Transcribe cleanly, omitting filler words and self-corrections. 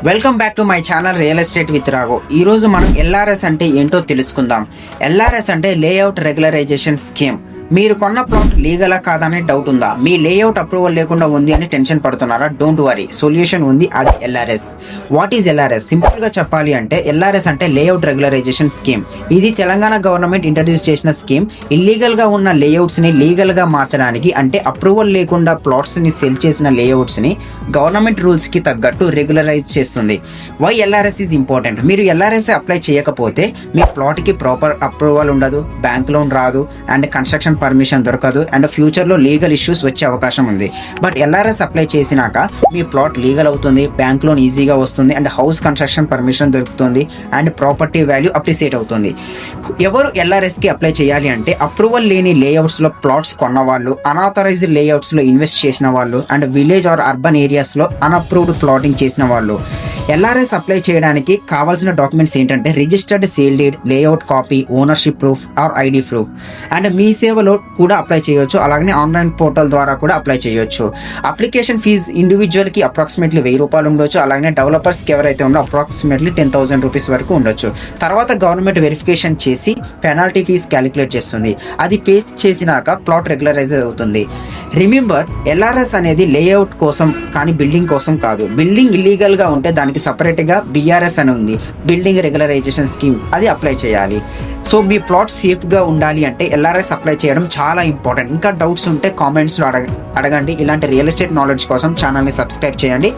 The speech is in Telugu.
Welcome back to my channel real estate with Raghu. ఈ రోజు మనం ఎల్ఆర్ఎస్ అంటే ఏంటో తెలుసుకుందాం. ఎల్ఆర్ఎస్ అంటే లేఅవుట్ రెగ్యులరైజేషన్ స్కీమ్. మీరు కొన్న ప్లాట్ లీగలా కాదనే డౌట్ ఉందా? మీ లేఅవుట్ అప్రూవల్ లేకుండా ఉంది అని టెన్షన్ పడుతున్నారా? డోంట్ వరీ, సొల్యూషన్ ఉంది. అది LRS. What is LRS? Simple గా చెప్పాలి అంటే ఎల్ఆర్ఎస్ అంటే లేఅవుట్ రెగ్యులరైజేషన్ స్కీమ్. ఇది తెలంగాణ గవర్నమెంట్ ఇంట్రడ్యూస్ చేసిన స్కీమ్. ఇల్లీగల్ గా ఉన్న లేఅవుట్స్ ని లీగల్ గా మార్చడానికి, అంటే అప్రూవల్ లేకుండా ప్లాట్స్ ని సెల్ చేసిన లేఅవుట్స్ ని గవర్నమెంట్ రూల్స్ కి తగ్గట్టు రెగ్యులరైజ్ చేస్తుంది. Why LRS is important? మీరు ఎల్ఆర్ఎస్ అప్లై చేయకపోతే మీ ప్లాట్ కి ప్రాపర్ అప్రూవల్ ఉండదు, బ్యాంక్ లోన్ రాదు, అండ్ కన్స్ట్రక్షన్ పర్మిషన్ దొరకదు, అండ్ ఫ్యూచర్ లో లీగల్ ఇష్యూస్ వచ్చే అవకాశం ఉంది. బట్ ఎల్ఆర్ఎస్ అప్లై చేసినాక మీ ప్లాట్ లీగల్ అవుతుంది, బ్యాంక్ లోన్ ఈజీగా వస్తుంది, అండ్ హౌస్ కన్స్ట్రక్షన్ పర్మిషన్ దొరుకుతుంది, అండ్ ప్రాపర్టీ వాల్యూ అప్రిసియేట్ అవుతుంది. ఎవరు ఎల్ఆర్ఎస్ కి అప్లై చేయాలి అంటే అప్రూవల్ లేని లేఅవుట్స్ లో ప్లాట్స్ కొన్న వాళ్ళు, అనాథరైజ్డ్ లేఅవుట్స్ లో ఇన్వెస్ట్ చేసిన వాళ్ళు, and village or urban areas లో అన్అప్రూవ్డ్ ప్లాటింగ్ చేసిన వాళ్ళు. ఎల్ఆర్ఎస్ అప్లై చేయడానికి కావాల్సిన డాక్యుమెంట్స్ ఏంటంటే registered sale deed, layout copy, ownership proof or ID proof. And మీ సేవలో కూడా అప్లై చేయొచ్చు, అలాగే ఆన్లైన్ పోర్టల్ ద్వారా కూడా అప్లై చేయొచ్చు. అప్లికేషన్ ఫీజ్ ఇండివిజువల్ కి అప్రాక్సిమేట్లీ ₹1000 ఉండొచ్చు, అలాగే డెవలపర్స్ కి ఎవరైతే ఉన్నారో అప్రాక్సిమేట్లీ ₹10,000 వరకు ఉండొచ్చు. తర్వాత గవర్నమెంట్ వెరిఫికేషన్ చేసి పెనాల్టీ ఫీజ్ క్యాలిక్యులేట్ చేస్తుంది. అది పే చేసినాక ప్లాట్ రెగ్యులరైజ్ అవుతుంది. రిమెంబర్, ఎల్ఆర్ఎస్ అనేది లేఅవుట్ కోసం కానీ బిల్డింగ్ కోసం కాదు. బిల్డింగ్ ఇల్లీగల్ గా ఉంటే దానికి సపరేట్ గా బిఆర్ఎస్ అని ఉంది, బిల్డింగ్ రెగ్యులరైజేషన్ స్కీమ్. అది అప్లై చేయాలి. సో మీ ప్లాట్ సేఫ్ గా ఉండాలి అంటే ఎల్ఆర్ఎస్ అప్లై చేయడం చాలా ఇంపార్టెంట్. ఇంకా డౌట్స్ ఉంటే కామెంట్స్ లో అడగండి. ఇలాంటి రియల్ ఎస్టేట్ నాలెడ్జ్ కోసం ఛానల్ని సబ్స్క్రైబ్ చేయండి.